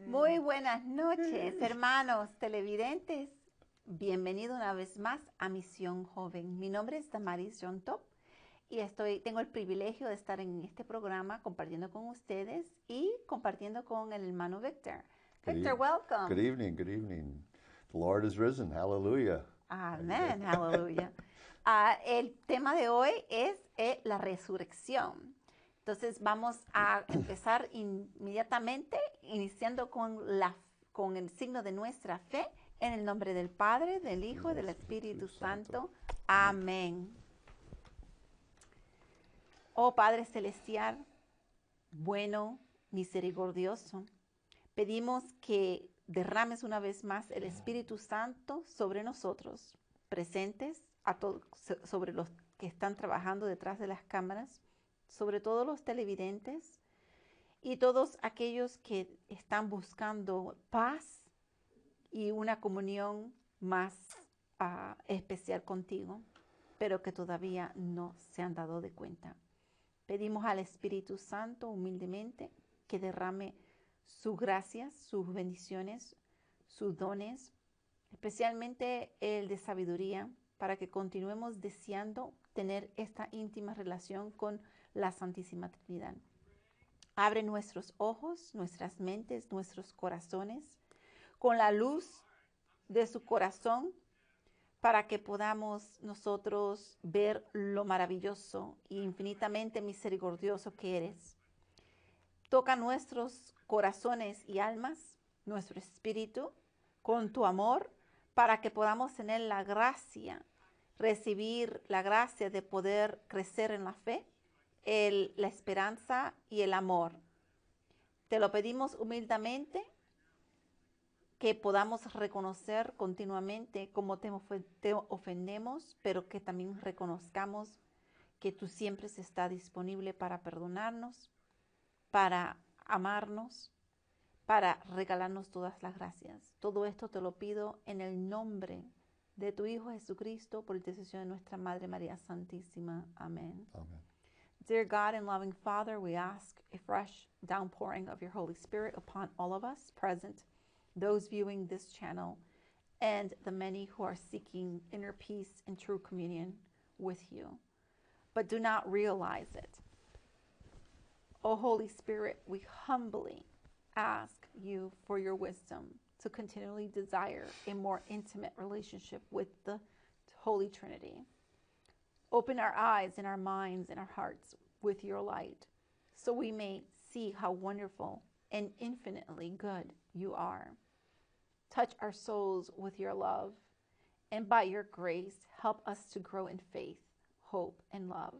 Muy buenas noches, hermanos televidentes. Bienvenido una vez más a Misión Joven. Mi nombre es Damaris John Top y tengo el privilegio de estar en este programa compartiendo con ustedes y compartiendo con el hermano Victor. Victor, welcome. Good evening, good evening. The Lord is risen, hallelujah. Amén, aleluya. El tema de hoy es la resurrección. Entonces vamos a empezar inmediatamente, iniciando con el signo de nuestra fe, en el nombre del Padre, del Hijo y del Espíritu Santo. Amén. Oh Padre Celestial, bueno, misericordioso, pedimos que derrames una vez más el Espíritu Santo sobre nosotros, presentes, sobre los que están trabajando detrás de las cámaras, sobre todos los televidentes y todos aquellos que están buscando paz y una comunión más especial contigo, pero que todavía no se han dado de cuenta. Pedimos al Espíritu Santo humildemente que derrame sus gracias, sus bendiciones, sus dones, especialmente el de sabiduría, para que continuemos deseando tener esta íntima relación con la Santísima Trinidad. Abre nuestros ojos, nuestras mentes, nuestros corazones, con la luz de su corazón, para que podamos nosotros ver lo maravilloso e infinitamente misericordioso que eres. Toca nuestros corazones y almas, nuestro espíritu, con tu amor, para que podamos tener la gracia, recibir la gracia de poder crecer en la fe, la esperanza y el amor. Te lo pedimos humildemente, que podamos reconocer continuamente cómo te ofendemos, pero que también reconozcamos que tú siempre estás disponible para perdonarnos, para amarnos, para regalarnos todas las gracias. Todo esto te lo pido en el nombre de tu Hijo Jesucristo, por intercesión de nuestra Madre María Santísima. Amén. Amen. Dear God and loving Father, we ask a fresh downpouring of your Holy Spirit upon all of us present, those viewing this channel, and the many who are seeking inner peace and true communion with you, but do not realize it. O Holy Spirit, we humbly ask you for your wisdom to continually desire a more intimate relationship with the Holy Trinity. Open our eyes and our minds and our hearts with your light, so we may see how wonderful and infinitely good you are. Touch our souls with your love, and by your grace, help us to grow in faith, hope, and love.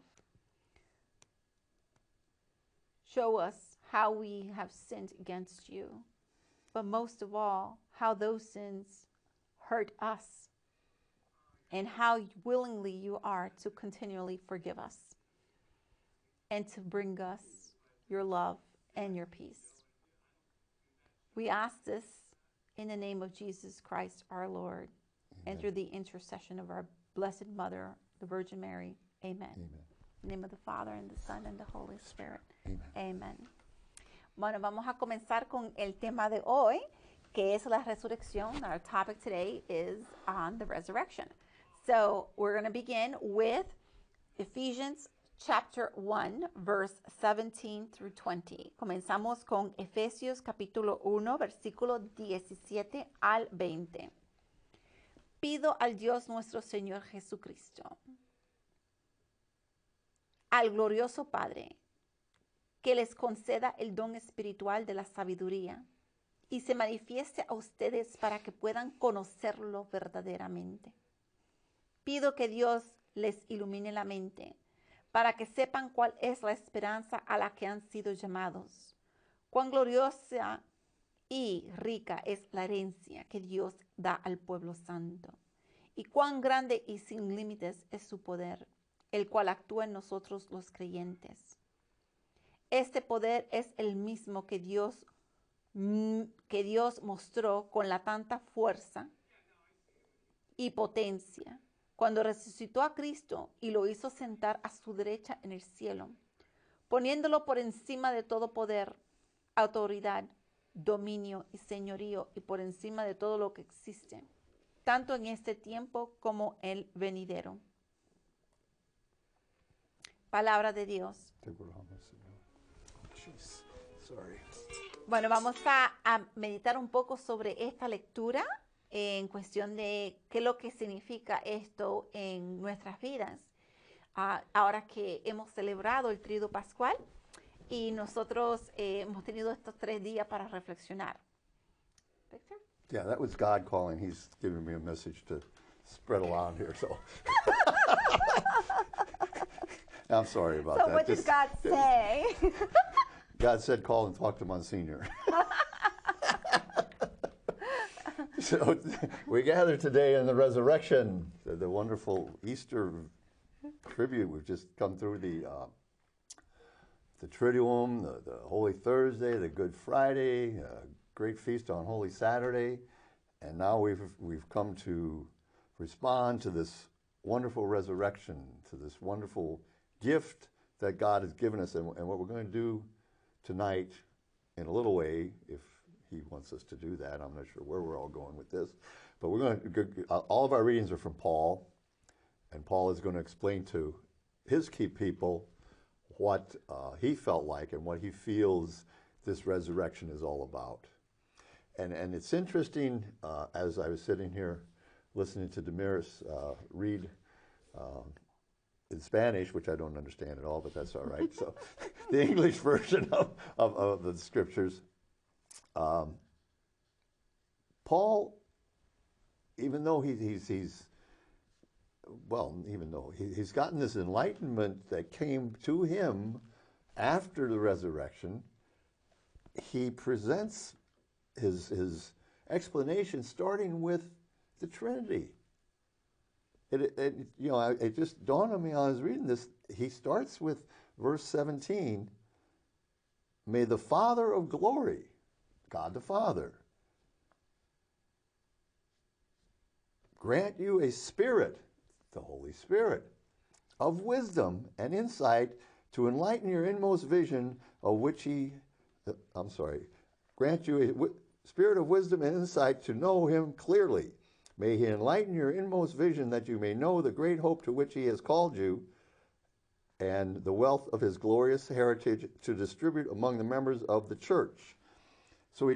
Show us how we have sinned against you, but most of all, how those sins hurt us, and how willingly you are to continually forgive us and to bring us your love and your peace. We ask this in the name of Jesus Christ, our Lord, and through the intercession of our Blessed Mother, the Virgin Mary. Amen. Amen. In the name of the Father, and the Son, and the Holy Spirit. Amen. Amen. Bueno, vamos a comenzar con el tema de hoy, que es la resurrección. Our topic today is on the resurrection. So we're going to begin with Ephesians chapter 1, verse 17 through 20. Comenzamos con Efesios capítulo 1, versículo 17 al 20. Pido al Dios nuestro Señor Jesucristo, al glorioso Padre, que les conceda el don espiritual de la sabiduría y se manifieste a ustedes para que puedan conocerlo verdaderamente. Pido que Dios les ilumine la mente para que sepan cuál es la esperanza a la que han sido llamados, cuán gloriosa y rica es la herencia que Dios da al pueblo santo, y cuán grande y sin límites es su poder, el cual actúa en nosotros los creyentes. Este poder es el mismo que Dios mostró con la tanta fuerza y potencia cuando resucitó a Cristo y lo hizo sentar a su derecha en el cielo, poniéndolo por encima de todo poder, autoridad dominio y señorío y por encima de todo lo que existe, tanto en este tiempo como el venidero. Palabra de Dios. Jeez, sorry. Bueno, vamos a meditar un poco sobre esta lectura en cuestión de qué es lo que significa esto en nuestras vidas. Ahora que hemos celebrado el Tríodo Pascual y nosotros hemos tenido estos 3 días para reflexionar. Victor? Yeah, that was God calling. He's giving me a message to spread around here. So I'm sorry about So that. what did God say? God said, call and talk to Monsignor. So we gather today in the resurrection, the wonderful Easter tribute. We've just come through the Triduum, the Holy Thursday, the Good Friday, great feast on Holy Saturday, and now we've come to respond to this wonderful resurrection, to this wonderful gift that God has given us, and what we're going to do tonight, in a little way, if He wants us to do that. I'm not sure where we're all going with this, but we're going to. All of our readings are from Paul, and Paul is going to explain to his key people what he felt like and what he feels this resurrection is all about. And it's interesting, as I was sitting here listening to Damaris read in Spanish, which I don't understand at all, but that's all right. So the English version of the scriptures, Paul, even though he's gotten this enlightenment that came to him after the resurrection, he presents his explanation starting with the Trinity. It just dawned on me while I was reading this. He starts with verse 17, may the Father of glory, God the Father, grant you a spirit, the Holy Spirit, of wisdom and insight to enlighten your inmost vision, of which grant you a spirit of wisdom and insight to know him clearly. May he enlighten your inmost vision that you may know the great hope to which he has called you and the wealth of his glorious heritage to distribute among the members of the church. So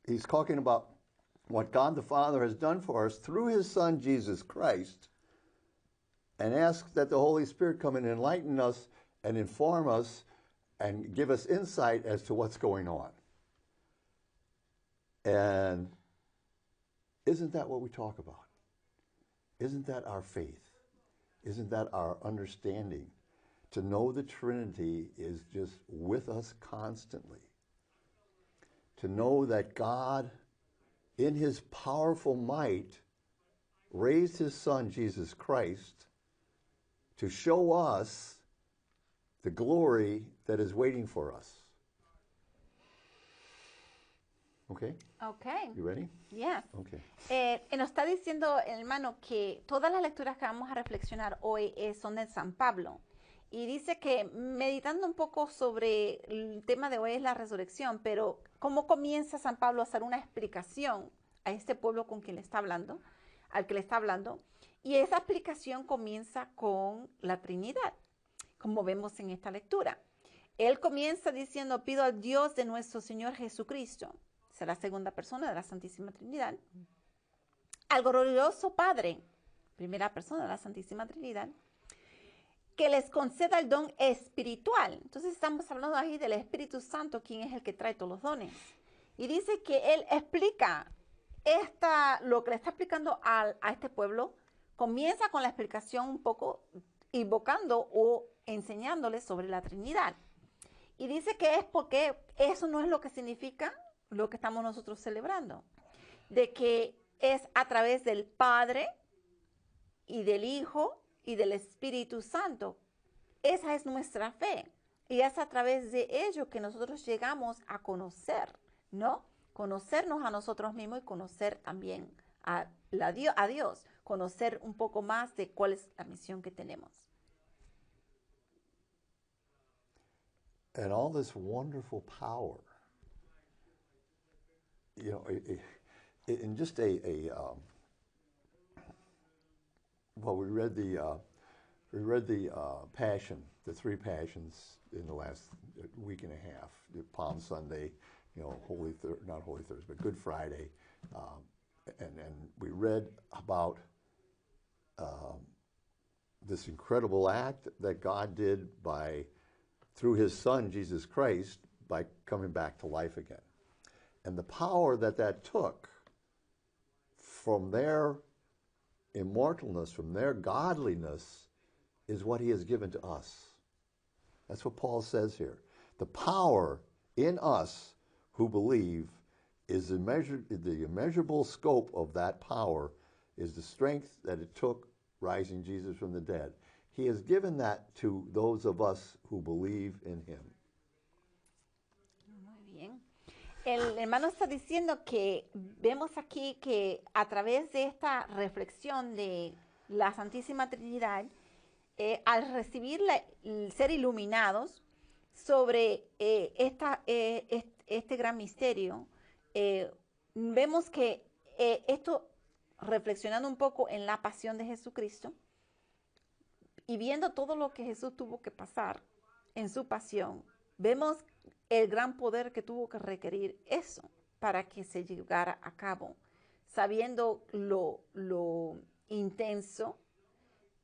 he's talking about what God the Father has done for us through his Son, Jesus Christ, and asks that the Holy Spirit come and enlighten us and inform us and give us insight as to what's going on. And isn't that what we talk about? Isn't that our faith? Isn't that our understanding? To know the Trinity is just with us constantly. To know that God, in his powerful might, raised his Son, Jesus Christ, to show us the glory that is waiting for us. Okay? Okay. You ready? Yes. Okay. Nos está diciendo el hermano que todas las lecturas que vamos a reflexionar hoy son de San Pablo. Y dice que meditando un poco sobre el tema de hoy es la resurrección, pero cómo comienza San Pablo a hacer una explicación a este pueblo con quien le está hablando, al que le está hablando, y esa explicación comienza con la Trinidad, como vemos en esta lectura. Él comienza diciendo, pido al Dios de nuestro Señor Jesucristo, es la segunda persona de la Santísima Trinidad, al glorioso Padre, primera persona de la Santísima Trinidad, que les conceda el don espiritual. Entonces estamos hablando ahí del Espíritu Santo, quien es el que trae todos los dones. Y dice que él explica lo que le está explicando a este pueblo, comienza con la explicación un poco invocando o enseñándoles sobre la Trinidad. Y dice que es porque eso no es lo que significa lo que estamos nosotros celebrando, de que es a través del Padre y del Hijo y del Espíritu Santo. Esa es nuestra fe y es a través de ello que nosotros llegamos a conocer, ¿no? Conocernos a nosotros mismos y conocer también a Dios, conocer un poco más de cuál es la misión que tenemos. And all this wonderful power you know, in just well, we read the Passion, the three Passions in the last week and a half. Palm Sunday, you know, not Holy Thursday, but Good Friday, and we read about this incredible act that God did through His Son Jesus Christ by coming back to life again, and the power that took from their immortalness, from their godliness, is what He has given to us. That's what Paul says here. The power in us who believe is the immeasurable scope of that power is the strength that it took rising Jesus from the dead. He has given that to those of us who believe in Him. Muy bien. El hermano está diciendo que vemos aquí que a través de esta reflexión de la Santísima Trinidad, al recibir el ser iluminados sobre este gran misterio, vemos que esto, reflexionando un poco en la pasión de Jesucristo y viendo todo lo que Jesús tuvo que pasar en su pasión, vemos el gran poder que tuvo que requerir eso para que se llegara a cabo, sabiendo lo intenso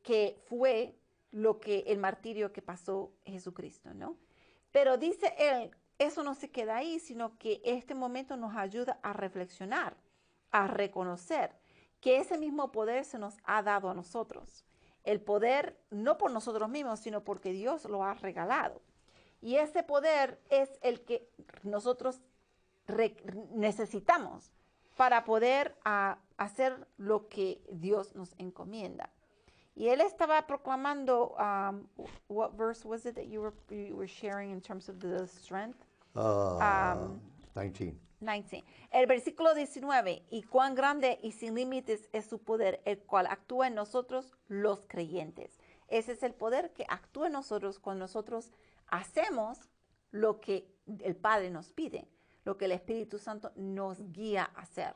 que fue el martirio que pasó Jesucristo, ¿no? Pero dice él, eso no se queda ahí, sino que este momento nos ayuda a reflexionar, a reconocer que ese mismo poder se nos ha dado a nosotros. El poder no por nosotros mismos, sino porque Dios lo ha regalado. Y ese poder es el que nosotros necesitamos para poder hacer lo que Dios nos encomienda. Y él estaba proclamando, what verse was it that you were sharing in terms of the strength? 19. 19. El versículo 19, y cuán grande y sin límites es su poder, el cual actúa en nosotros los creyentes. Ese es el poder que actúa en nosotros cuando nosotros hacemos lo que el Padre nos pide, lo que el Espíritu Santo nos guía a hacer.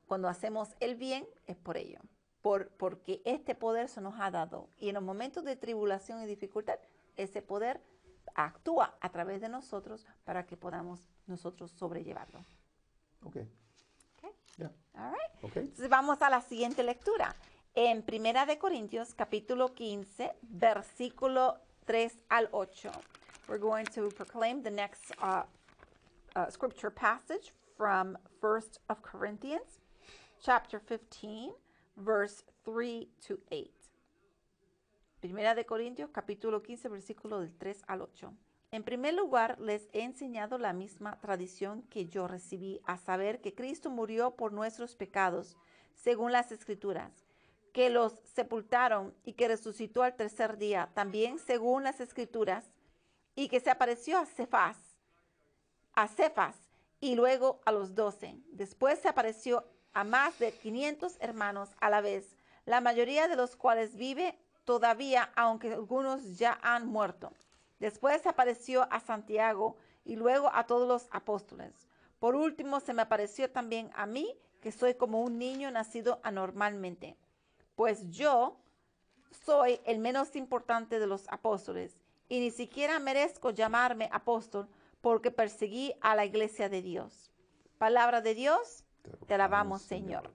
Cuando hacemos el bien es por ello, porque este poder se nos ha dado. Y en los momentos de tribulación y dificultad, ese poder actúa a través de nosotros para que podamos nosotros sobrellevarlo. Okay. Okay. Yeah. All right. Okay. Entonces vamos a la siguiente lectura. En Primera de Corintios, capítulo 15, versículo 3 al 8. We're going to proclaim the next scripture passage from 1st of Corinthians, chapter 15, verse 3 to 8. Primera de Corintios, capítulo 15, versículo del 3 al 8. En primer lugar, les he enseñado la misma tradición que yo recibí, a saber que Cristo murió por nuestros pecados, según las Escrituras, que los sepultaron y que resucitó al tercer día, también según las Escrituras, y que se apareció a Cefas y luego a los 12. Después se apareció a más de 500 hermanos a la vez, la mayoría de los cuales vive todavía, aunque algunos ya han muerto. Después se apareció a Santiago y luego a todos los apóstoles. Por último, se me apareció también a mí, que soy como un niño nacido anormalmente. Pues yo soy el menos importante de los apóstoles y ni siquiera merezco llamarme apóstol porque perseguí a la iglesia de Dios. Palabra de Dios, te alabamos, Señor.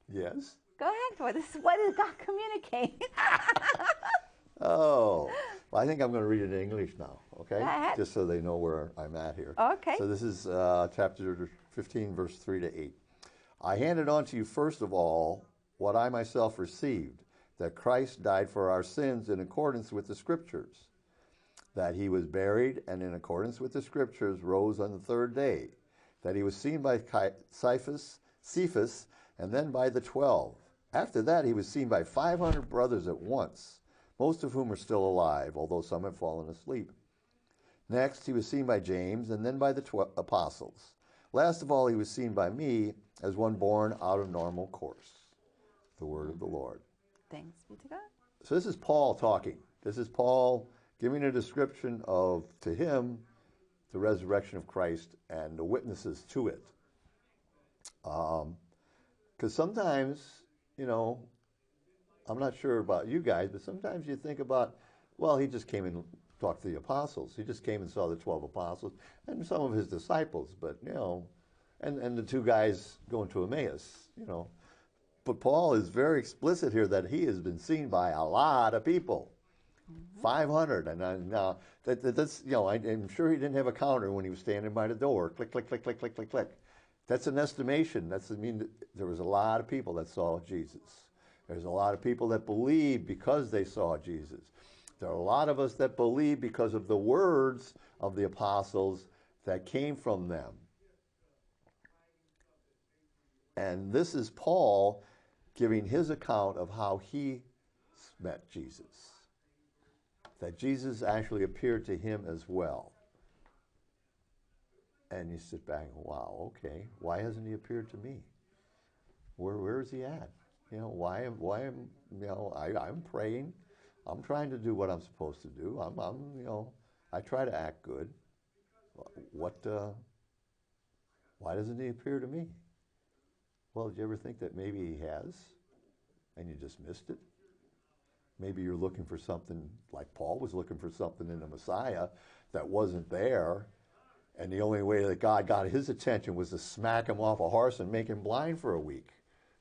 Yes? Go ahead. What does God communicate? Oh, well, I think I'm going to read it in English now, okay? Go ahead. Just so they know where I'm at here. Okay. So this is chapter 15, verse 3 to 8. I handed on to you first of all what I myself received, that Christ died for our sins in accordance with the Scriptures, that he was buried and in accordance with the Scriptures rose on the third day, that he was seen by Cephas, and then by the 12. After that, he was seen by 500 brothers at once, most of whom are still alive, although some have fallen asleep. Next, he was seen by James, and then by the apostles. Last of all, he was seen by me as one born out of normal course. The word of the Lord. Thanks be to God. So this is Paul talking. This is Paul giving a description of, to him, the resurrection of Christ and the witnesses to it. Because sometimes, you know, I'm not sure about you guys, but sometimes you think about, well, he just came and talked to the apostles. He just came and saw the 12 apostles and some of his disciples, but, you know, and the two guys going to Emmaus, you know. But Paul is very explicit here that he has been seen by a lot of people. 500, and now that's, you know, I'm sure he didn't have a counter when he was standing by the door. Click, click, click, click, click, click, click. That's an estimation. That's, I mean, there was a lot of people that saw Jesus. There's a lot of people that believe because they saw Jesus. There are a lot of us that believe because of the words of the apostles that came from them. And this is Paul giving his account of how he met Jesus. That Jesus actually appeared to him as well. And you sit back and go, wow, okay, why hasn't he appeared to me? Where is he at? You know, why am you know, I'm praying, I'm trying to do what I'm supposed to do. I'm you know, I try to act good. Why doesn't he appear to me? Well, did you ever think that maybe he has, and you just missed it? Maybe you're looking for something, like Paul was looking for something in the Messiah that wasn't there, and the only way that God got his attention was to smack him off a horse and make him blind for a week.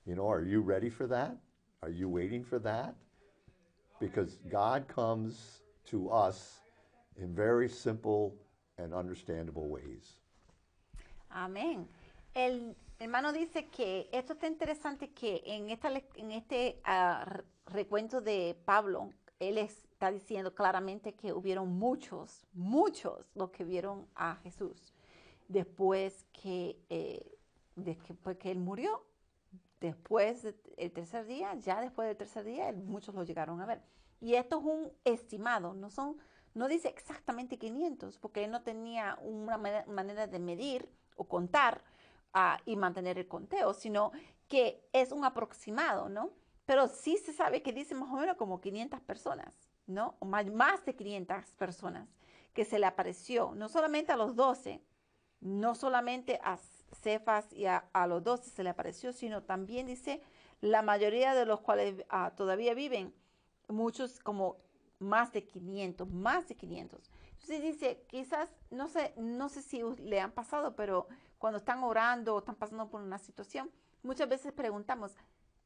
You know, are you ready for that? Are you waiting for that? Because God comes to us in very simple and understandable ways. Amén. El hermano dice que esto está interesante, que en este recuento de Pablo, él está diciendo claramente que hubieron muchos los que vieron a Jesús después que él murió. Después del tercer día, ya después del tercer día, muchos lo llegaron a ver. Y esto es un estimado, no dice exactamente 500, porque él no tenía una manera de medir o contar y mantener el conteo, sino que es un aproximado, ¿no? Pero sí se sabe que dice más o menos como 500 personas, ¿no? O más de 500 personas que se le apareció, no solamente a los 12, no solamente a Cefas y a los 12 se le apareció, sino también dice la mayoría de los cuales todavía viven, muchos como más de 500. Entonces dice, quizás, no sé si le han pasado, pero cuando están orando o están pasando por una situación, muchas veces preguntamos,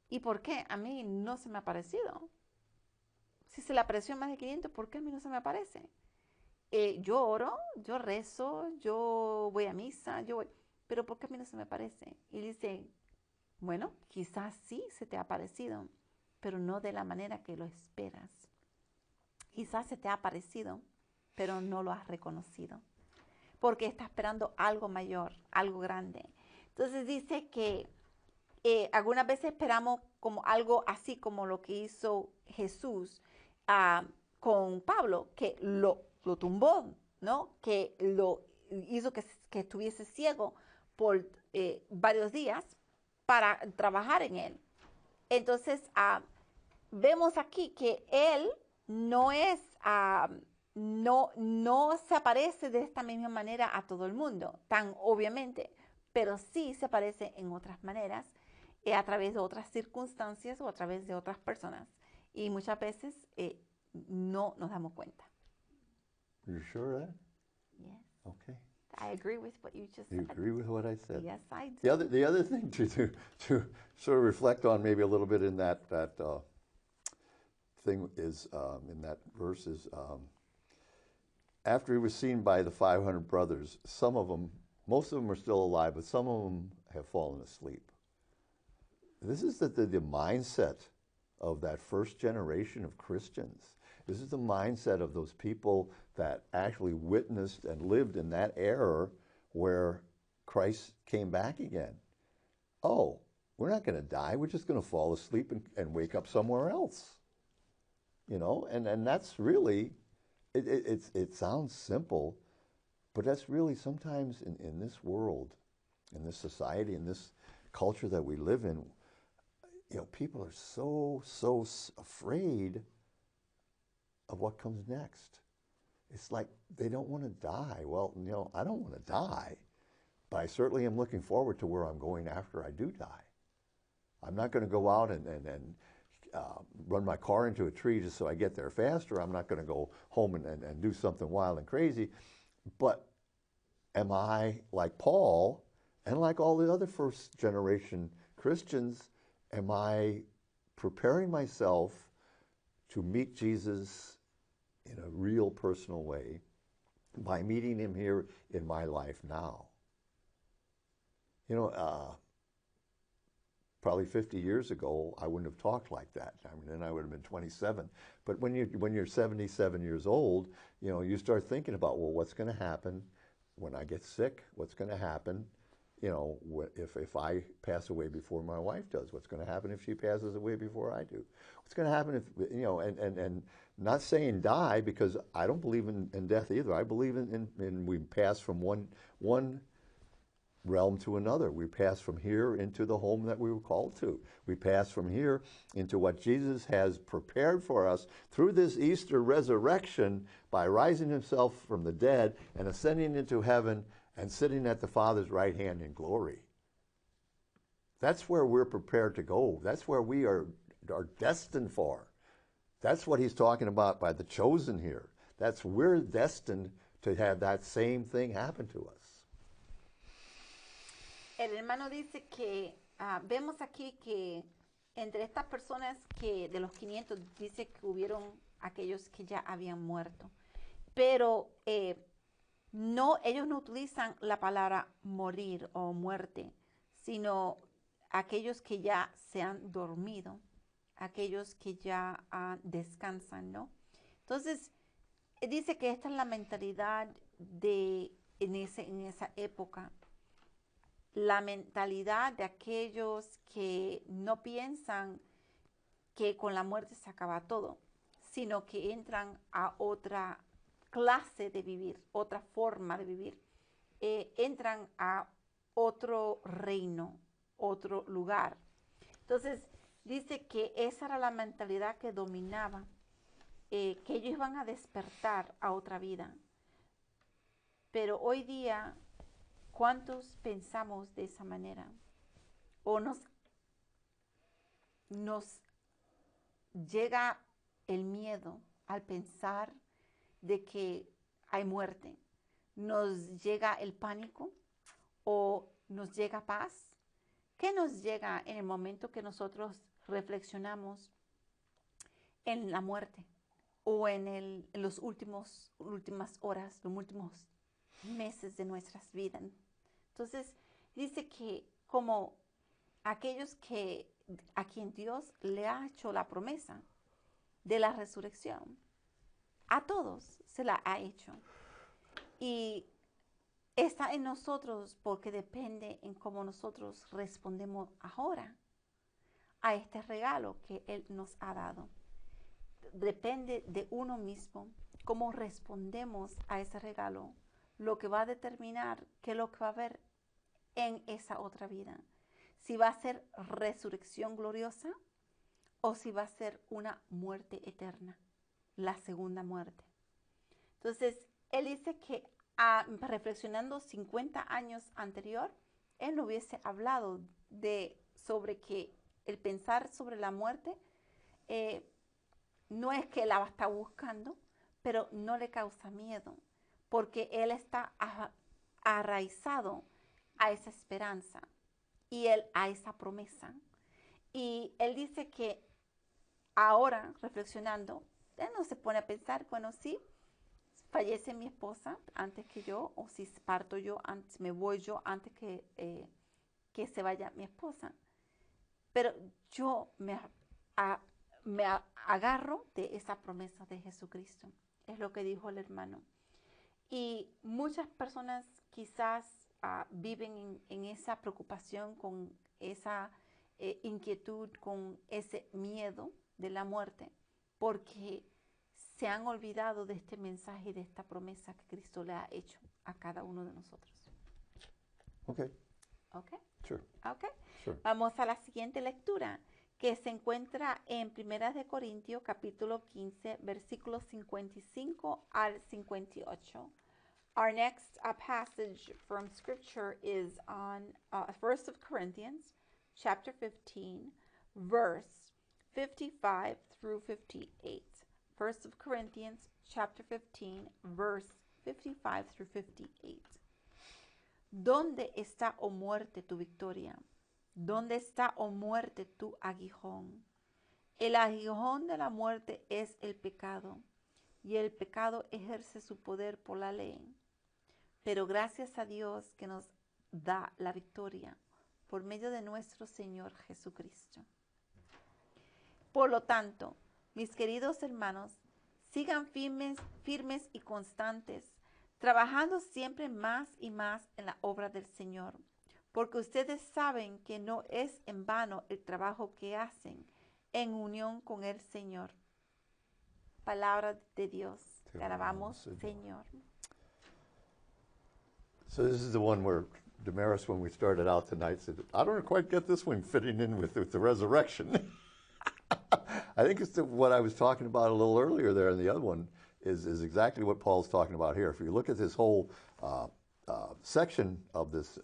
¿y por qué a mí no se me ha aparecido? Si se le apareció más de 500, ¿por qué a mí no se me aparece? Yo oro, yo rezo, yo voy a misa, pero ¿por qué a mí no se me aparece? Y dice, bueno, quizás sí se te ha aparecido, pero no de la manera que lo esperas. Quizás se te ha aparecido, pero no lo has reconocido, porque está esperando algo mayor, algo grande. Entonces dice que algunas veces esperamos como algo así como lo que hizo Jesús con Pablo, que lo tumbó, ¿no? Que lo hizo que estuviese ciego por varios días para trabajar en él. Entonces, vemos aquí que él no se aparece de esta misma manera a todo el mundo, tan obviamente, pero sí se aparece en otras maneras, a través de otras circunstancias o a través de otras personas. Y muchas veces no nos damos cuenta. Are you sure of that? Yes. Okay. I agree with what you just You said. agree with what I said? Yes, I do. The other thing to sort of reflect on maybe a little bit in that thing is, in that verse is, after he was seen by the 500 brothers, some of them, most of them are still alive, but some of them have fallen asleep. This is the mindset of that first generation of Christians. This is the mindset of those people that actually witnessed and lived in that era where Christ came back again. Oh, we're not going to die. We're just going to fall asleep and wake up somewhere else. You know, and that's really, it sounds simple, but that's really sometimes in this world, in this society, in this culture that we live in, you know, people are so afraid of what comes next. it's like they don't want to die. Well, you know, I don't want to die, but I certainly am looking forward to where I'm going after I do die. I'm not going to go out and run my car into a tree just so I get there faster. I'm not going to go home and do something wild and crazy. But am I, like Paul and like all the other first generation Christians, am I preparing myself to meet Jesus in a real personal way by meeting him here in my life now? You know, probably 50 years ago, I wouldn't have talked like that. I mean, then I would have been 27. But when you're 77 years old, you know, you start thinking about, well, what's going to happen when I get sick? What's going to happen, you know, if I pass away before my wife does? What's going to happen if she passes away before I do? What's going to happen if, you know, and not saying die, because I don't believe in death either. I believe in we pass from one realm to another. We pass from here into the home that we were called to. We pass from here into what Jesus has prepared for us through this Easter resurrection by rising himself from the dead and ascending into heaven and sitting at the Father's right hand in glory. That's where we're prepared to go. That's where we are destined for. That's what he's talking about by the chosen here. We're destined to have that same thing happen to us. El hermano dice que vemos aquí que entre estas personas que de los 500 dice que hubieron aquellos que ya habían muerto. Pero ellos no utilizan la palabra morir o muerte, sino aquellos que ya se han dormido, aquellos que ya descansan, ¿no? Entonces, dice que esta es la mentalidad en esa época. La mentalidad de aquellos que no piensan que con la muerte se acaba todo, sino que entran a otra clase de vivir, otra forma de vivir. Entran a otro reino, otro lugar. Entonces, dice que esa era la mentalidad que dominaba, que ellos iban a despertar a otra vida. Pero hoy día, ¿cuántos pensamos de esa manera? O nos llega el miedo al pensar de que hay muerte. Nos llega el pánico o nos llega paz. ¿Qué nos llega en el momento que nosotros reflexionamos en la muerte o en los últimas horas, los últimos meses de nuestras vidas? Entonces dice que como aquellos a quien Dios le ha hecho la promesa de la resurrección, a todos se la ha hecho. Y está en nosotros porque depende en cómo nosotros respondemos ahora a este regalo que Él nos ha dado. Depende de uno mismo cómo respondemos a ese regalo, lo que va a determinar qué es lo que va a haber en esa otra vida. Si va a ser resurrección gloriosa o si va a ser una muerte eterna, la segunda muerte. Entonces, él dice que reflexionando 50 años anterior, él no hubiese hablado sobre que el pensar sobre la muerte no es que la está buscando, pero no le causa miedo, porque él está arraizado a esa esperanza y a esa promesa. Y él dice que ahora, reflexionando, él no se pone a pensar, bueno, sí, fallece mi esposa antes que yo, o si parto yo, antes me voy yo antes que se vaya mi esposa. Pero yo me agarro de esa promesa de Jesucristo. Es lo que dijo el hermano. Y muchas personas quizás viven en esa preocupación, con esa inquietud, con ese miedo de la muerte, porque se han olvidado de este mensaje y de esta promesa que Cristo le ha hecho a cada uno de nosotros. Okay. Okay. Sure. Okay. Sure. Vamos a la siguiente lectura, que se encuentra en Primeras de Corintios capítulo 15, versículos 55 al 58. Our next passage from Scripture is on 1 Corinthians chapter 15, verse 55 through 58. 1 Corinthians chapter 15, verse 55 through 58. ¿Dónde está, oh muerte, tu victoria? ¿Dónde está, oh muerte, tu aguijón? El aguijón de la muerte es el pecado, y el pecado ejerce su poder por la ley. Pero gracias a Dios que nos da la victoria por medio de nuestro Señor Jesucristo. Por lo tanto, mis queridos hermanos, sigan firmes y constantes, trabajando siempre más y más en la obra del Señor, porque ustedes saben que no es en vano el trabajo que hacen en unión con el Señor. Palabra de Dios. Te alabamos, Señor. So this is the one where Damaris, when we started out tonight, said, I don't quite get this one fitting in with the resurrection. I think it's what I was talking about a little earlier there, and the other one is exactly what Paul's talking about here. If you look at this whole section of this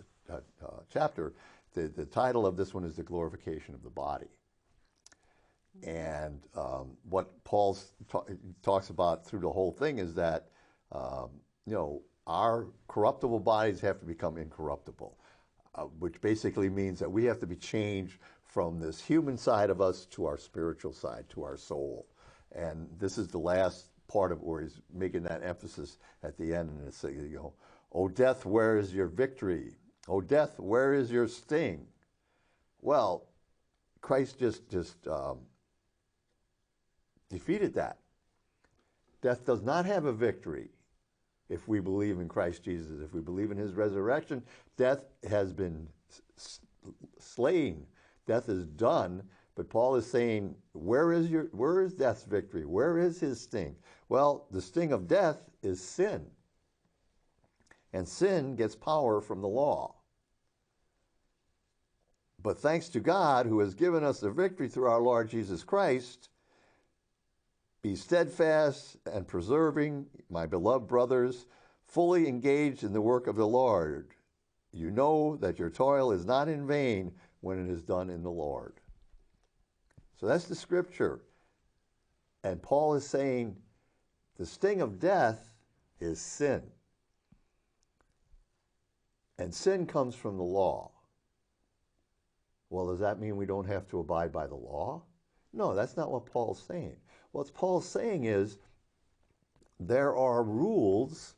chapter, the title of this one is The Glorification of the Body. And what Paul talks about through the whole thing is that, our corruptible bodies have to become incorruptible, which basically means that we have to be changed from this human side of us to our spiritual side, to our soul. And this is the last part of where he's making that emphasis at the end. And it's, "O death, where is your victory? O death, where is your sting?" Well, Christ just defeated that. Death does not have a victory if we believe in Christ Jesus. If we believe in his resurrection, death has been slain. Death is done. But Paul is saying, where is death's victory? Where is his sting? Well, the sting of death is sin. And sin gets power from the law. But thanks to God, who has given us the victory through our Lord Jesus Christ, be steadfast and persevering, my beloved brothers, fully engaged in the work of the Lord. You know that your toil is not in vain when it is done in the Lord. So that's the scripture. And Paul is saying the sting of death is sin. And sin comes from the law. Well, does that mean we don't have to abide by the law? No, that's not what Paul's saying. What Paul's saying is there are rules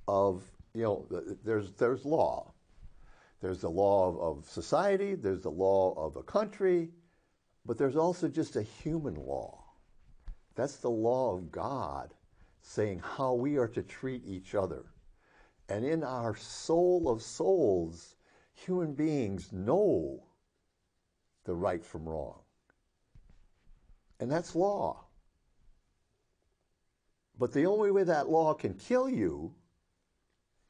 of, there's law. There's the law of society, there's the law of a country, but there's also just a human law. That's the law of God saying how we are to treat each other. And in our soul of souls, human beings know the right from wrong. And that's law. But the only way that law can kill you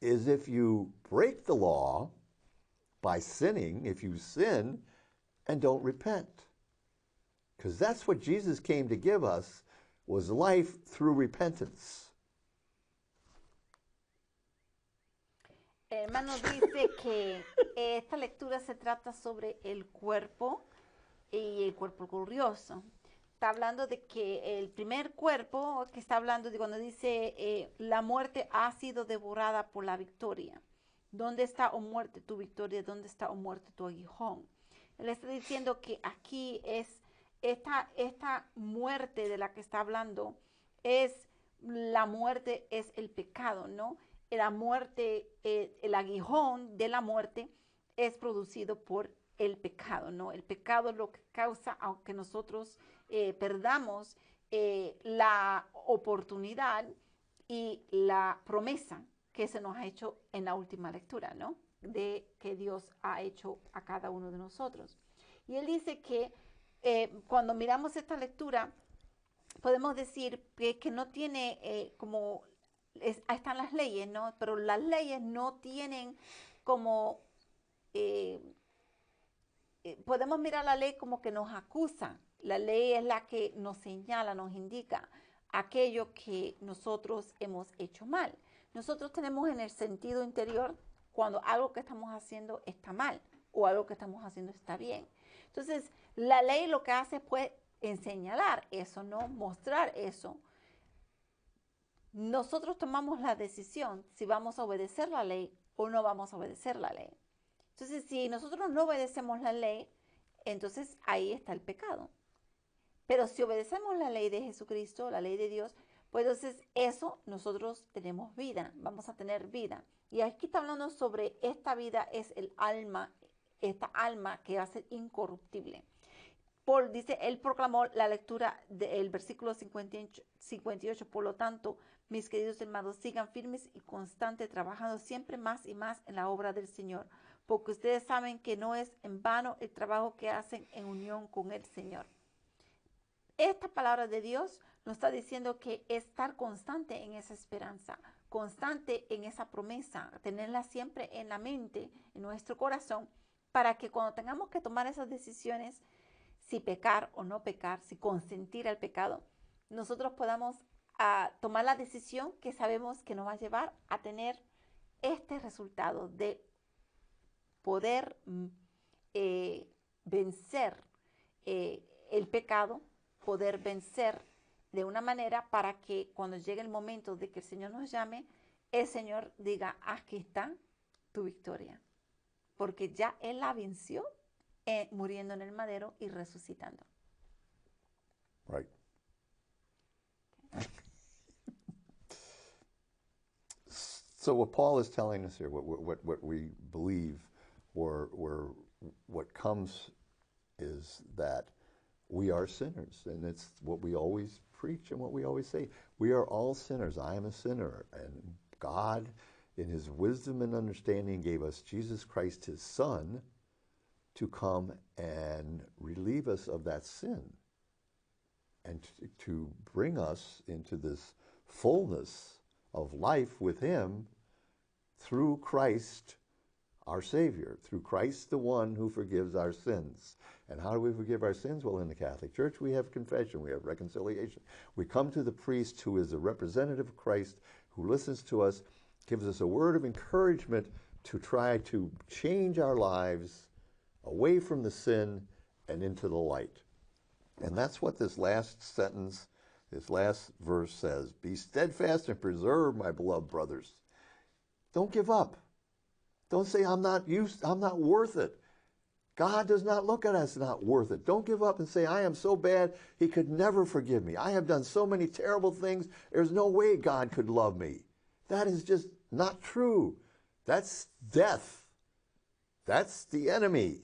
is if you break the law by sinning, if you sin and don't repent. Because that's what Jesus came to give us, was life through repentance. Hermano, dice que esta lectura se trata sobre el cuerpo y el cuerpo glorioso. Está hablando de que el primer cuerpo, que está hablando de cuando dice la muerte ha sido devorada por la victoria. ¿Dónde está, oh muerte, tu victoria? ¿Dónde está, oh muerte, tu aguijón? Él está diciendo que aquí es esta muerte de la que está hablando, la muerte es el pecado, ¿no? La muerte, el aguijón de la muerte es producido por el pecado, ¿no? El pecado es lo que causa, aunque nosotros perdamos la oportunidad y la promesa que se nos ha hecho en la última lectura, ¿no? De que Dios ha hecho a cada uno de nosotros. Y él dice que cuando miramos esta lectura, podemos decir que no tiene ahí están las leyes, ¿no? Pero las leyes no tienen como podemos mirar la ley como que nos acusa. La ley es la que nos señala, nos indica aquello que nosotros hemos hecho mal. Nosotros tenemos en el sentido interior cuando algo que estamos haciendo está mal o algo que estamos haciendo está bien. Entonces, la ley lo que hace pues señalar eso, ¿no? Mostrar eso. Nosotros tomamos la decisión si vamos a obedecer la ley o no vamos a obedecer la ley. Entonces, si nosotros no obedecemos la ley, entonces ahí está el pecado. Pero si obedecemos la ley de Jesucristo, la ley de Dios, pues entonces eso nosotros tenemos vida, vamos a tener vida. Y aquí está hablando sobre esta vida es el alma, esta alma que va a ser incorruptible. Paul dice, él proclamó la lectura del versículo 58, por lo tanto, mis queridos hermanos, sigan firmes y constantes, trabajando siempre más y más en la obra del Señor, porque ustedes saben que no es en vano el trabajo que hacen en unión con el Señor. Esta palabra de Dios nos está diciendo que estar constante en esa esperanza, constante en esa promesa, tenerla siempre en la mente, en nuestro corazón, para que cuando tengamos que tomar esas decisiones, si pecar o no pecar, si consentir al pecado, nosotros podamos tomar la decisión que sabemos que nos va a llevar a tener este resultado de poder vencer el pecado, poder vencer de una manera para que cuando llegue el momento de que el Señor nos llame, el Señor diga, aquí está tu victoria, porque ya Él la venció muriendo en el madero y resucitando. Right. So what Paul is telling us here, what we believe, or what comes is that we are sinners, and it's what we always preach and what we always say. We are all sinners. I am a sinner, and God, in His wisdom and understanding, gave us Jesus Christ, His Son, to come and relieve us of that sin and to bring us into this fullness of life with Him through Christ, our Savior, through Christ, the one who forgives our sins. And how do we forgive our sins? Well, in the Catholic Church, we have confession, we have reconciliation. We come to the priest who is a representative of Christ, who listens to us, gives us a word of encouragement to try to change our lives away from the sin and into the light. And that's what this last sentence, this last verse says. Be steadfast and preserve, my beloved brothers. Don't give up. Don't say, I'm not worth it. God does not look at us not worth it. Don't give up and say, I am so bad, He could never forgive me. I have done so many terrible things, there's no way God could love me. That is just not true. That's death. That's the enemy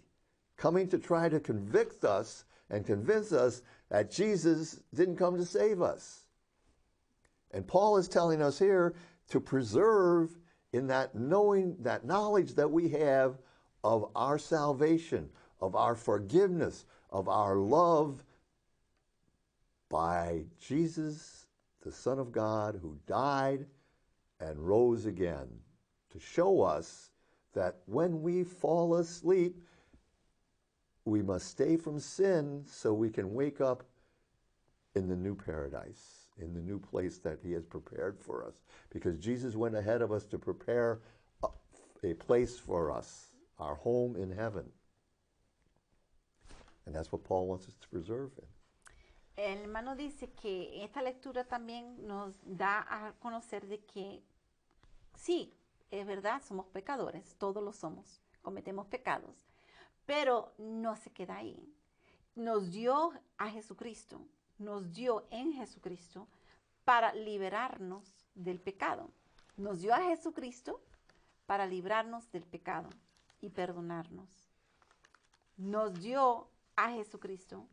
coming to try to convict us and convince us that Jesus didn't come to save us. And Paul is telling us here to preserve in that knowing, that knowledge that we have of our salvation, of our forgiveness, of our love by Jesus, the Son of God, who died and rose again, to show us that when we fall asleep, we must stay from sin so we can wake up in the new paradise, in the new place that He has prepared for us. Because Jesus went ahead of us to prepare a place for us, our home in heaven. And that's what Paul wants us to preserve in. El hermano dice que esta lectura también nos da a conocer de que sí, es verdad, somos pecadores, todos lo somos, cometemos pecados, pero no se queda ahí. Nos dio a Jesucristo, nos dio en Jesucristo para liberarnos del pecado. Nos dio a Jesucristo para librarnos del pecado y perdonarnos. Nos dio a Jesucristo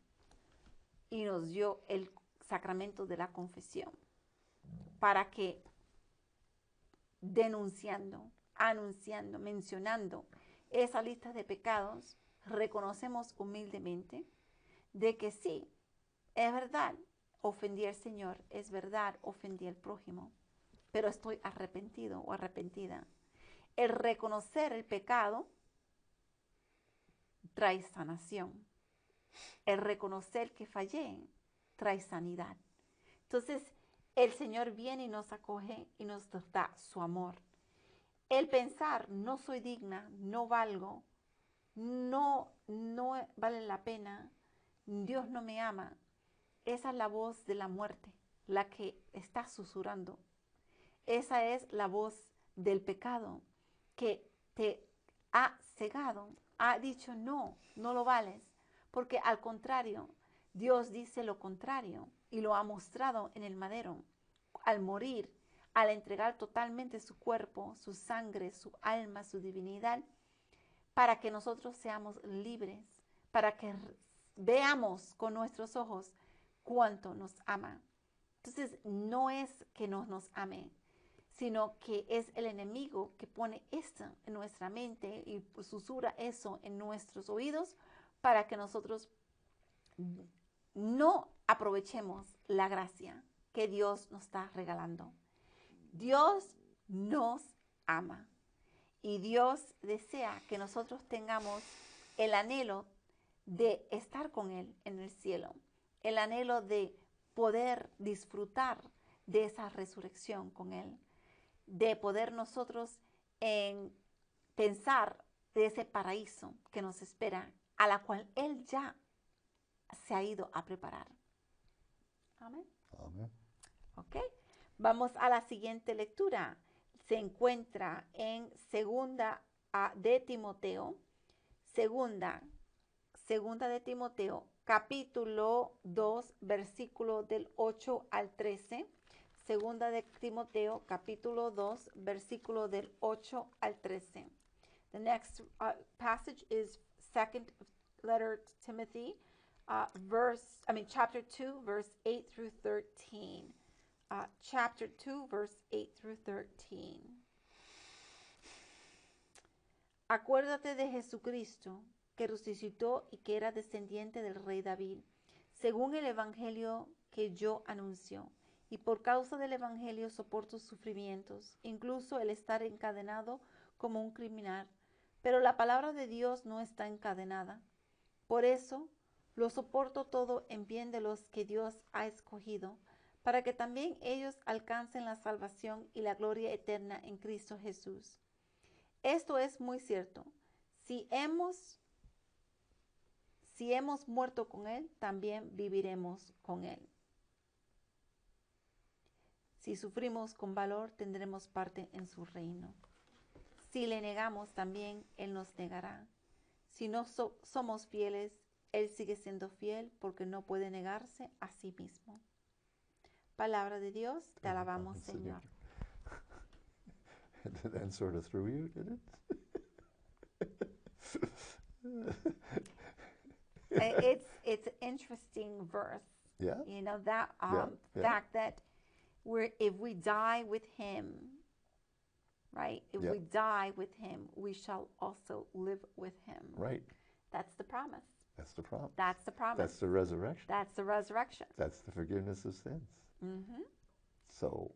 y nos dio el sacramento de la confesión para que denunciando, anunciando, mencionando esa lista de pecados, reconocemos humildemente de que sí, es verdad, ofendí al Señor, es verdad, ofendí al prójimo, pero estoy arrepentido o arrepentida. El reconocer el pecado trae sanación. El reconocer que fallé trae sanidad. Entonces, el Señor viene y nos acoge y nos da su amor. El pensar, no soy digna, no valgo, no vale la pena, Dios no me ama, esa es la voz de la muerte, la que está susurrando. Esa es la voz del pecado que te ha cegado, ha dicho no, no lo vales, porque al contrario, Dios dice lo contrario y lo ha mostrado en el madero. Al morir, al entregar totalmente su cuerpo, su sangre, su alma, su divinidad, para que nosotros seamos libres, para que veamos con nuestros ojos cuánto nos ama. Entonces, no es que no nos ame, sino que es el enemigo que pone esto en nuestra mente y susurra eso en nuestros oídos para que nosotros no aprovechemos la gracia que Dios nos está regalando. Dios nos ama y Dios desea que nosotros tengamos el anhelo de estar con Él en el cielo, el anhelo de poder disfrutar de esa resurrección con Él, de poder nosotros pensar de ese paraíso que nos espera, a la cual Él ya se ha ido a preparar. Amén. Amen. Ok, vamos a la siguiente lectura. Se encuentra en segunda de Timoteo, segunda de Timoteo, capítulo 2, versículo del 8 al 13. Segunda de Timoteo, capítulo 2, versículo del 8 al 13. The next passage is second letter to Timothy, chapter 2, verse 8 through 13. Chapter 2, verse 8 through 13. Acuérdate de Jesucristo, que resucitó y que era descendiente del rey David, según el evangelio que yo anuncio. Y por causa del evangelio soporto sufrimientos, incluso el estar encadenado como un criminal. Pero la palabra de Dios no está encadenada. Por eso lo soporto todo en bien de los que Dios ha escogido, para que también ellos alcancen la salvación y la gloria eterna en Cristo Jesús. Esto es muy cierto. Si hemos muerto con Él, también viviremos con Él. Si sufrimos con valor, tendremos parte en su reino. Si le negamos, también Él nos negará. Si no somos fieles, Él sigue siendo fiel porque no puede negarse a sí mismo. Palabra de Dios, te alabamos, Señor. That sort of threw you, did it? It's an interesting verse. Yeah. You know, that Yeah. fact that if we die with Him, right? If Yeah. we die with Him, we shall also live with Him. Right. That's the promise. That's the promise. That's the promise. That's the resurrection. That's the resurrection. That's the forgiveness of sins. Mm-hmm. So,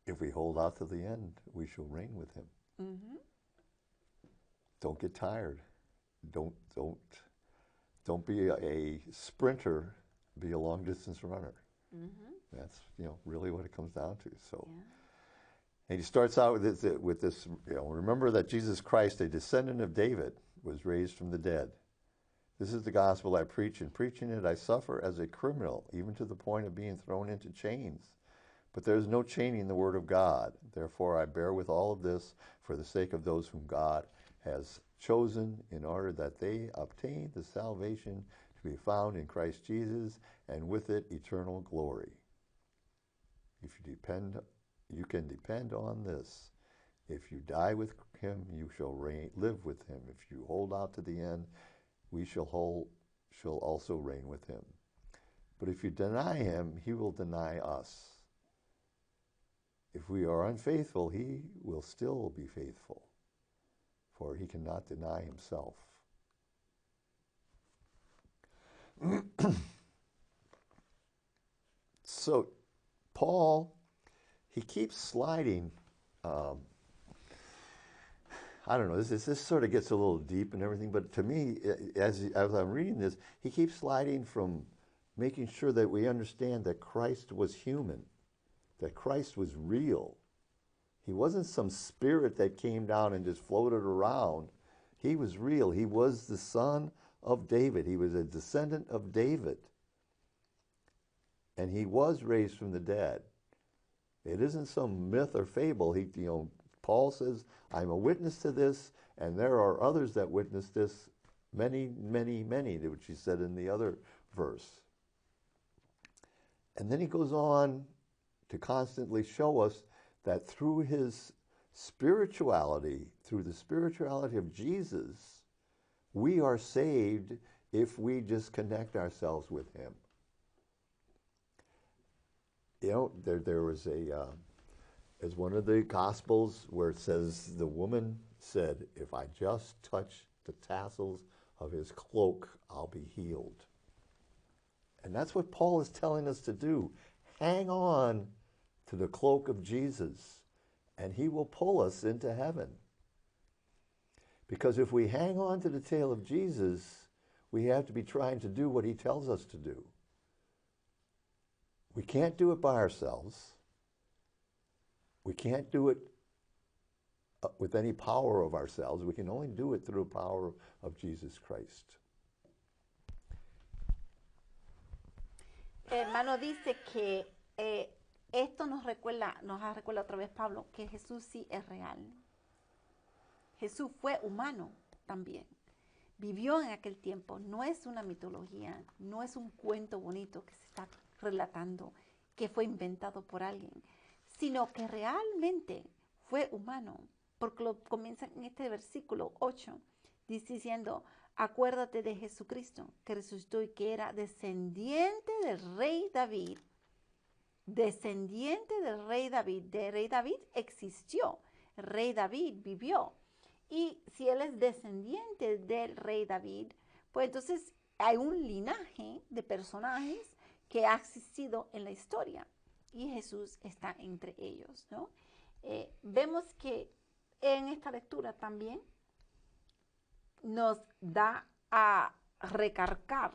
if we hold out to the end, we shall reign with Him. Mm-hmm. Don't get tired. Don't be a sprinter. Be a long distance runner. Mm-hmm. That's really what it comes down to. So, Yeah. and he starts out with this. Remember that Jesus Christ, a descendant of David, was raised from the dead. This is the gospel I preach. In preaching it, I suffer as a criminal, even to the point of being thrown into chains. But there is no chaining the word of God. Therefore, I bear with all of this for the sake of those whom God has chosen, in order that they obtain the salvation to be found in Christ Jesus, and with it eternal glory. If you can depend on this. If you die with Him, you shall live with Him. If you hold out to the end, we shall also reign with Him. But if you deny Him, He will deny us. If we are unfaithful, He will still be faithful, for He cannot deny Himself. So, Paul, he keeps sliding. I don't know, this sort of gets a little deep and everything, but to me, as I'm reading this, he keeps sliding from making sure that we understand that Christ was human, that Christ was real. He wasn't some spirit that came down and just floated around. He was real. He was the son of David. He was a descendant of David. And he was raised from the dead. It isn't some myth or fable. Paul says, I'm a witness to this, and there are others that witness this, many, many, many, which he said in the other verse. And then he goes on to constantly show us that through his spirituality, through the spirituality of Jesus, we are saved if we just connect ourselves with him. There was as one of the Gospels where it says the woman said, if I just touch the tassels of his cloak, I'll be healed. And that's what Paul is telling us to do. Hang on to the cloak of Jesus, and he will pull us into heaven. Because if we hang on to the tail of Jesus, we have to be trying to do what he tells us to do. We can't do it by ourselves. We can't do it with any power of ourselves. We can only do it through the power of Jesus Christ. Hermano dice que esto nos recuerda otra vez Pablo que Jesús sí es real. Jesús fue humano también. Vivió en aquel tiempo. No es una mitología, no es un cuento bonito que se está relatando, que fue inventado por alguien, sino que realmente fue humano, porque lo comienza en este versículo 8, diciendo, acuérdate de Jesucristo, que resucitó y que era descendiente del rey David. Descendiente del rey David. De rey David existió. El rey David vivió. Y si él es descendiente del rey David, pues entonces hay un linaje de personajes que ha existido en la historia. Y Jesús está entre ellos, ¿no? Vemos que en esta lectura también nos da a recarga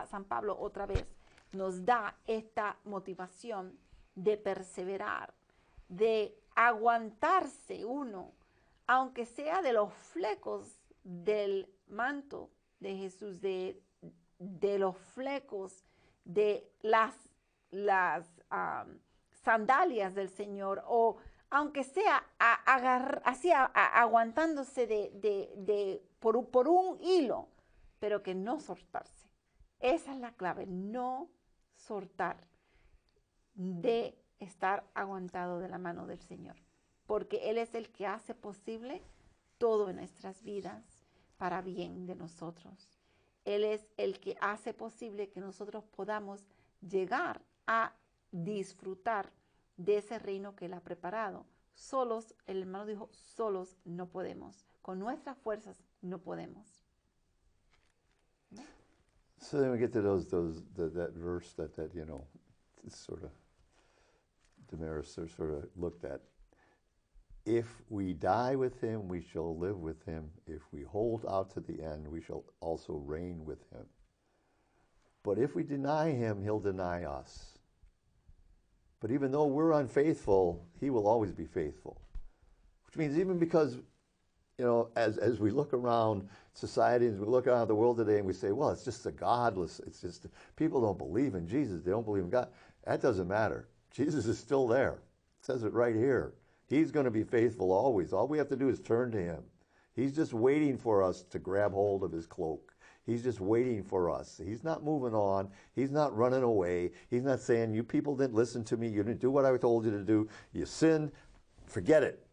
San Pablo otra vez, nos da esta motivación de perseverar, de aguantarse uno, aunque sea de los flecos del manto de Jesús, de los flecos de las sandalias del Señor, o aunque sea aguantándose por un hilo, pero que no soltarse. Esa es la clave, no soltar, de estar aguantado de la mano del Señor, porque Él es el que hace posible todo en nuestras vidas para bien de nosotros. Él es el que hace posible que nosotros podamos llegar a disfrutar de ese reino que Él ha preparado. Solos, el hermano dijo, solos no podemos. Con nuestras fuerzas no podemos. So then we get to that verse that sort of Damaris sort of looked at. If we die with him, we shall live with him. If we hold out to the end, we shall also reign with him. But if we deny him, he'll deny us. But even though we're unfaithful, he will always be faithful. Which means even because, as we look around society, as we look around the world today and we say, well, it's just the godless, it's just people don't believe in Jesus, they don't believe in God. That doesn't matter. Jesus is still there. It says it right here. He's going to be faithful always. All we have to do is turn to him. He's just waiting for us to grab hold of his cloak. He's just waiting for us. He's not moving on. He's not running away. He's not saying, you people didn't listen to me. You didn't do what I told you to do. You sinned. Forget it.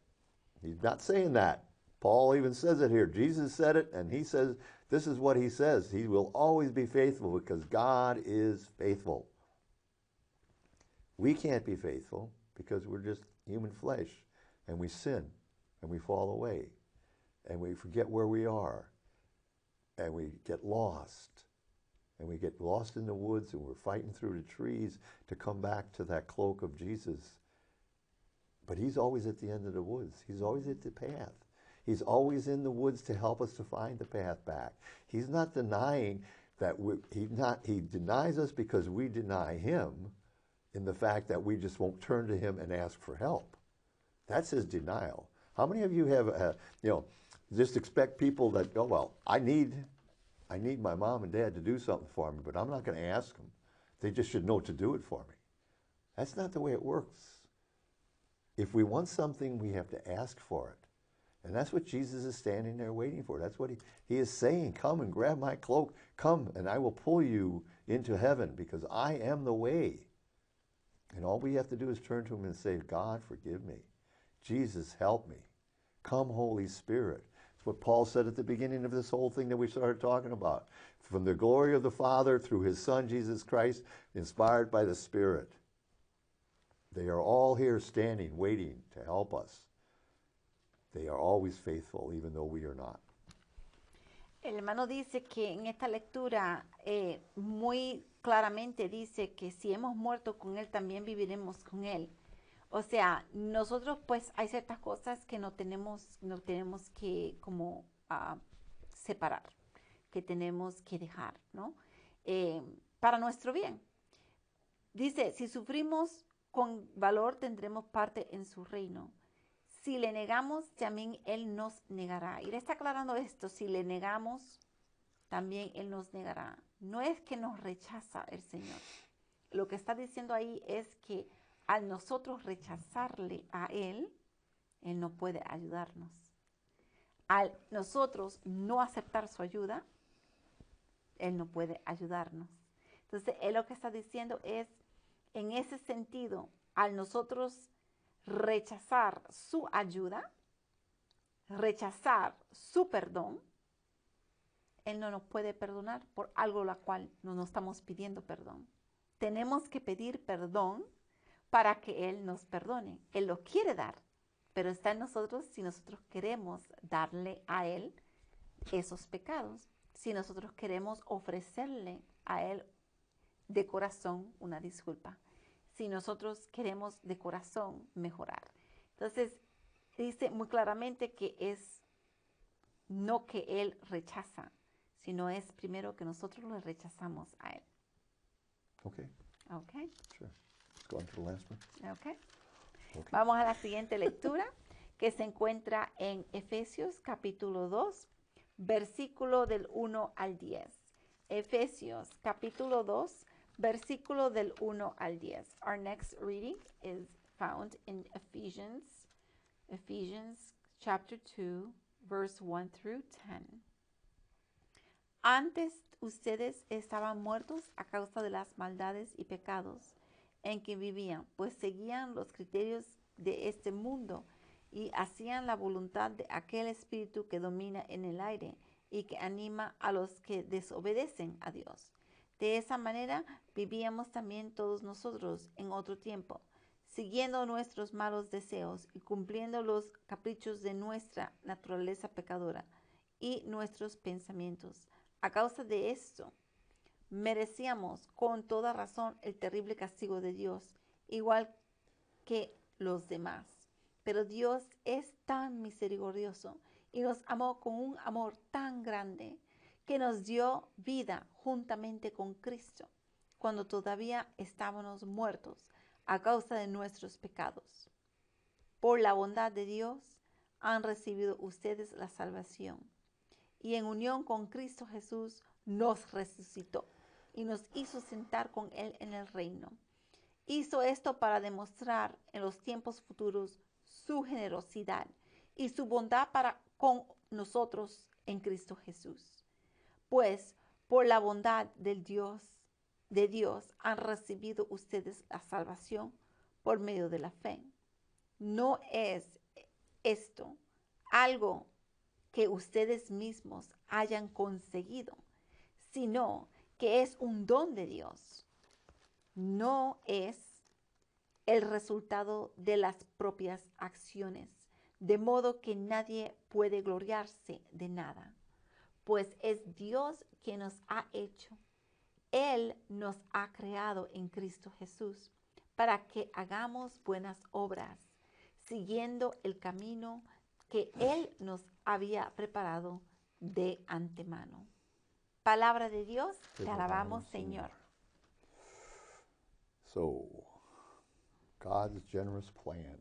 He's not saying that. Paul even says it here. Jesus said it, and he says, this is what he says. He will always be faithful because God is faithful. We can't be faithful because we're just human flesh, and we sin, and we fall away, and we forget where we are, and we get lost, and we get lost in the woods, and we're fighting through the trees to come back to that cloak of Jesus. But he's always at the end of the woods. He's always at the path. He's always in the woods to help us to find the path back. He's not denying that he denies us because we deny him in the fact that we just won't turn to him and ask for help. That's his denial. How many of you have, just expect people that, oh, well, I need my mom and dad to do something for me, but I'm not going to ask them. They just should know to do it for me. That's not the way it works. If we want something, we have to ask for it. And that's what Jesus is standing there waiting for. That's what he is saying. Come and grab my cloak. Come and I will pull you into heaven because I am the way. And all we have to do is turn to him and say, God, forgive me. Jesus, help me. Come, Holy Spirit. It's what Paul said at the beginning of this whole thing that we started talking about. From the glory of the Father through his Son, Jesus Christ, inspired by the Spirit. They are all here standing, waiting to help us. They are always faithful, even though we are not. El hermano dice que en esta lectura muy claramente dice que si hemos muerto con él, también viviremos con él. O sea, nosotros pues hay ciertas cosas que no tenemos que como separar, que tenemos que dejar, ¿no? Para nuestro bien. Dice, si sufrimos con valor, tendremos parte en su reino. Si le negamos, también él nos negará. Y le está aclarando esto, si le negamos, también él nos negará. No es que nos rechaza el Señor. Lo que está diciendo ahí es que al nosotros rechazarle a él no puede ayudarnos. Al nosotros no aceptar su ayuda, él no puede ayudarnos. Entonces, él lo que está diciendo es, en ese sentido, al nosotros rechazar su ayuda, rechazar su perdón, él no nos puede perdonar por algo la cual no nos estamos pidiendo perdón. Tenemos que pedir perdón para que él nos perdone. Él lo quiere dar, pero está en nosotros si nosotros queremos darle a él esos pecados, si nosotros queremos ofrecerle a él de corazón una disculpa, si nosotros queremos de corazón mejorar. Entonces, dice muy claramente que es no que él rechaza, sino es primero que nosotros le rechazamos a él. Okay. Okay. Sure. Let's go on to the last one. Okay. Okay. Vamos a la siguiente lectura que se encuentra en Efesios capítulo 2, versículo del 1 al 10. Efesios capítulo 2, versículo del 1 al 10. Our next reading is found in Ephesians chapter 2, verse 1 through 10. Antes ustedes estaban muertos a causa de las maldades y pecados en que vivían, pues seguían los criterios de este mundo y hacían la voluntad de aquel espíritu que domina en el aire y que anima a los que desobedecen a Dios. De esa manera vivíamos también todos nosotros en otro tiempo, siguiendo nuestros malos deseos y cumpliendo los caprichos de nuestra naturaleza pecadora y nuestros pensamientos. A causa de esto, merecíamos con toda razón el terrible castigo de Dios, igual que los demás. Pero Dios es tan misericordioso y nos amó con un amor tan grande que nos dio vida juntamente con Cristo, cuando todavía estábamos muertos a causa de nuestros pecados. Por la bondad de Dios han recibido ustedes la salvación, y en unión con Cristo Jesús nos resucitó y nos hizo sentar con Él en el reino. Hizo esto para demostrar en los tiempos futuros su generosidad y su bondad para con nosotros en Cristo Jesús. Pues por la bondad de Dios han recibido ustedes la salvación por medio de la fe. No es esto algo que ustedes mismos hayan conseguido, sino que es un don de Dios. No es el resultado de las propias acciones, de modo que nadie puede gloriarse de nada, pues es Dios quien nos ha hecho. Él nos ha creado en Cristo Jesús para que hagamos buenas obras, siguiendo el camino que Él nos había preparado de antemano. Palabra de Dios, te alabamos, Señor. So, God's generous plan.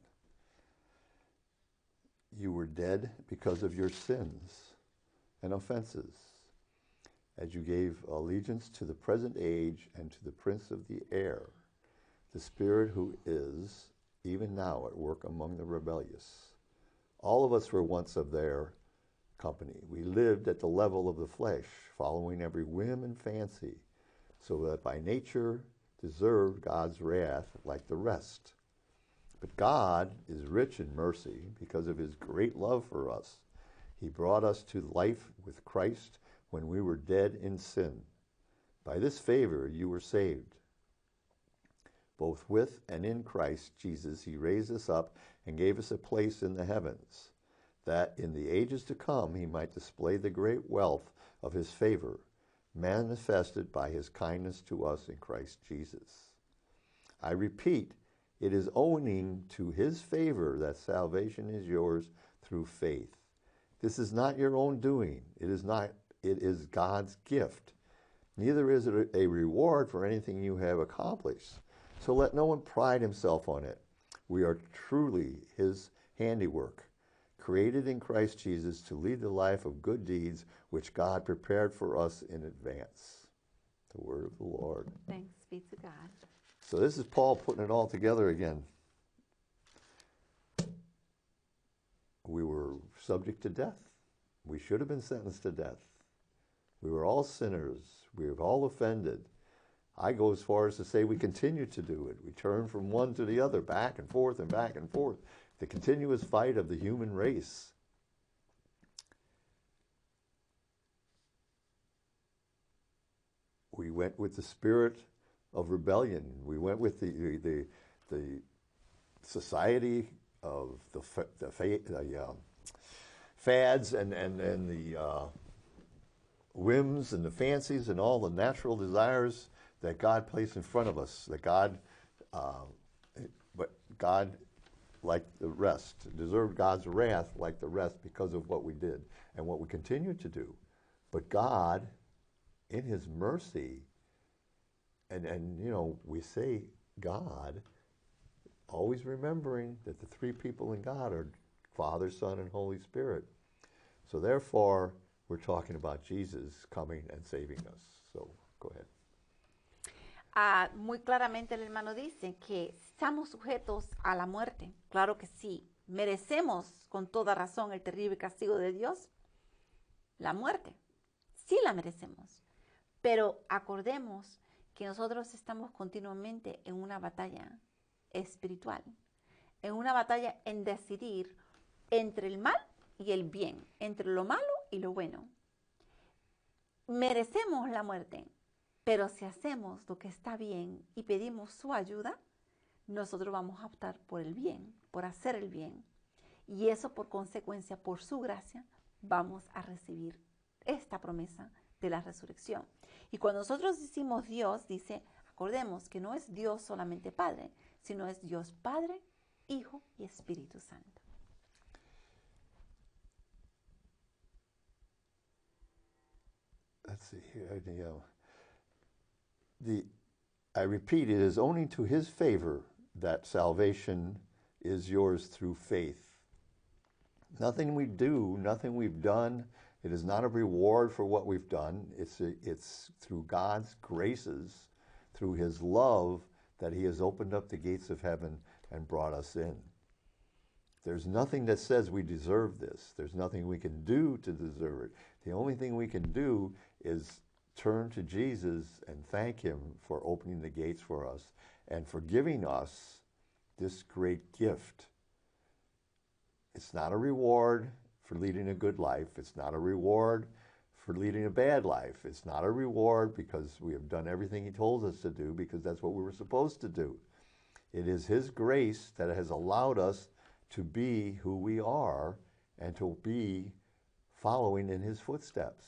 You were dead because of your sins and offenses, as you gave allegiance to the present age and to the prince of the air, the spirit who is even now at work among the rebellious. All of us were once of their company. We lived at the level of the flesh, following every whim and fancy, so that by nature deserved God's wrath like the rest. But God is rich in mercy because of his great love for us. He brought us to life with Christ when we were dead in sin. By this favor you were saved. Both with and in Christ Jesus he raised us up and gave us a place in the heavens, that in the ages to come he might display the great wealth of his favor, manifested by his kindness to us in Christ Jesus. I repeat, it is owing to his favor that salvation is yours through faith. This is not your own doing. It is God's gift. Neither is it a reward for anything you have accomplished. So let no one pride himself on it. We are truly his handiwork, created in Christ Jesus to lead the life of good deeds which God prepared for us in advance. The word of the Lord. Thanks be to God. So this is Paul putting it all together again. We were subject to death. We should have been sentenced to death. We were all sinners. We have all offended. I go as far as to say we continue to do it. We turn from one to the other, back and forth and back and forth. The continuous fight of the human race. We went with the spirit of rebellion. We went with the society of the fads and the whims and the fancies and all the natural desires that God placed in front of us. That but God, like the rest, deserved God's wrath like the rest because of what we did and what we continue to do. But God, in his mercy, and you know, we say God, always remembering that the three people in God are Father, Son, and Holy Spirit. So therefore, we're talking about Jesus coming and saving us. So go ahead. Muy claramente el hermano dice que estamos sujetos a la muerte. Claro que sí. Merecemos con toda razón el terrible castigo de Dios. La muerte. Sí la merecemos. Pero acordemos que nosotros estamos continuamente en una batalla espiritual. En una batalla en decidir entre el mal y el bien. Entre lo malo y lo bueno. Merecemos la muerte. Pero si hacemos lo que está bien y pedimos su ayuda, nosotros vamos a optar por el bien, por hacer el bien. Y eso por consecuencia, por su gracia, vamos a recibir esta promesa de la resurrección. Y cuando nosotros decimos Dios, dice, acordemos que no es Dios solamente Padre, sino es Dios Padre, Hijo y Espíritu Santo. Let's see here. I repeat, it is owing to his favor that salvation is yours through faith. Nothing we do, nothing we've done, it is not a reward for what we've done. It's through God's graces, through his love, that he has opened up the gates of heaven and brought us in. There's nothing that says we deserve this. There's nothing we can do to deserve it. The only thing we can do is turn to Jesus and thank him for opening the gates for us and for giving us this great gift. It's not a reward for leading a good life. It's not a reward for leading a bad life. It's not a reward because we have done everything he told us to do, because that's what we were supposed to do. It is his grace that has allowed us to be who we are and to be following in his footsteps.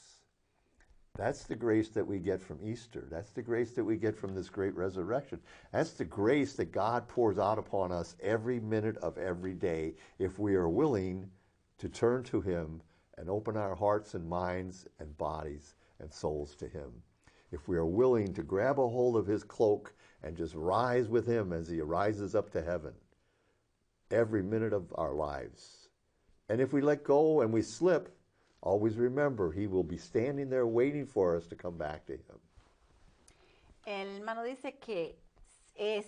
That's the grace that we get from Easter. That's the grace that we get from this great resurrection. That's the grace that God pours out upon us every minute of every day if we are willing to turn to him and open our hearts and minds and bodies and souls to him. If we are willing to grab a hold of his cloak and just rise with him as he rises up to heaven every minute of our lives. And if we let go and we slip, always remember he will be standing there waiting for us to come back to him. El hermano dice que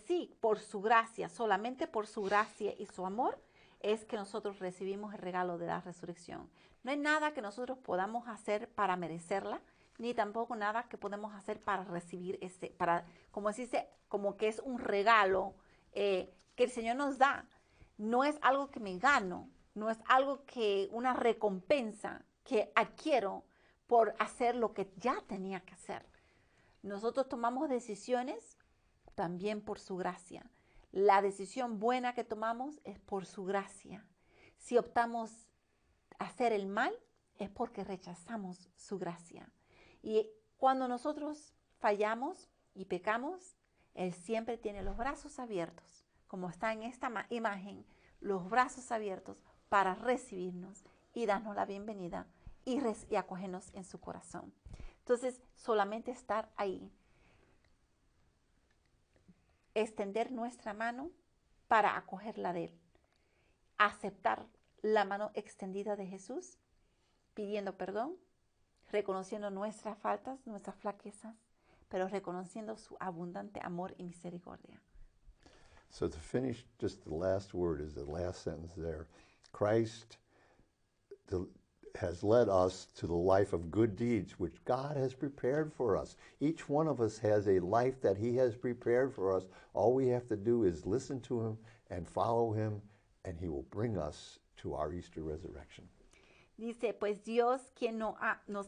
sí, por su gracia, solamente por su gracia y su amor, es que nosotros recibimos el regalo de la resurrección. No hay nada que nosotros podamos hacer para merecerla, ni tampoco nada que podemos hacer para recibir como se dice, como que es un regalo que el Señor nos da. No es algo que me gano, no es algo una recompensa que adquiero por hacer lo que ya tenía que hacer. Nosotros tomamos decisiones también por su gracia. La decisión buena que tomamos es por su gracia. Si optamos a hacer el mal, es porque rechazamos su gracia. Y cuando nosotros fallamos y pecamos, Él siempre tiene los brazos abiertos, como está en esta imagen, los brazos abiertos para recibirnos y darnos la bienvenida y acogernos en su corazón. Entonces, solamente estar ahí, extender nuestra mano para acogerla de Él, aceptar la mano extendida de Jesús, pidiendo perdón, reconociendo nuestras faltas, nuestras flaquezas, pero reconociendo su abundante amor y misericordia. So to finish, just the last word is the last sentence there. Christ has led us to the life of good deeds, which God has prepared for us. Each one of us has a life that he has prepared for us. All we have to do is listen to him and follow him, and he will bring us to our Easter resurrection. Dice, pues Dios quien nos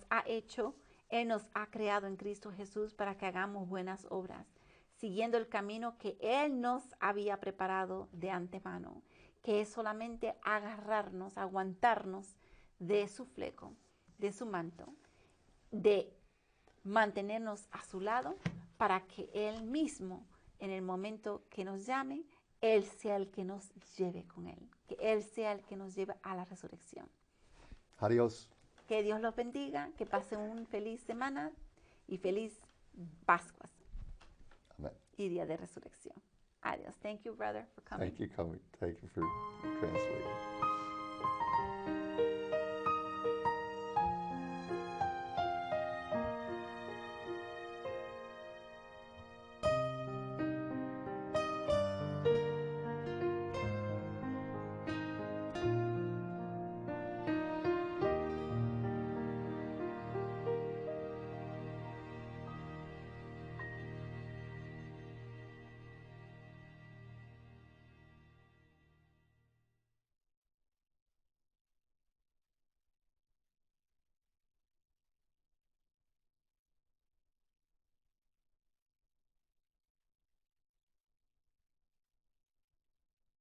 ha hecho, Él nos ha creado en Cristo Jesús para que hagamos buenas obras, siguiendo el camino que Él nos había preparado de antemano, que es solamente agarrarnos, aguantarnos de su fleco, de su manto, de mantenernos a su lado para que Él mismo, en el momento que nos llame, Él sea el que nos lleve con Él, que Él sea el que nos lleve a la resurrección. Adiós. Que Dios los bendiga, que pasen una feliz semana y feliz Pascuas. Amen. Y día de resurrección. Adiós. Thank you, brother, for coming. Thank you for translating.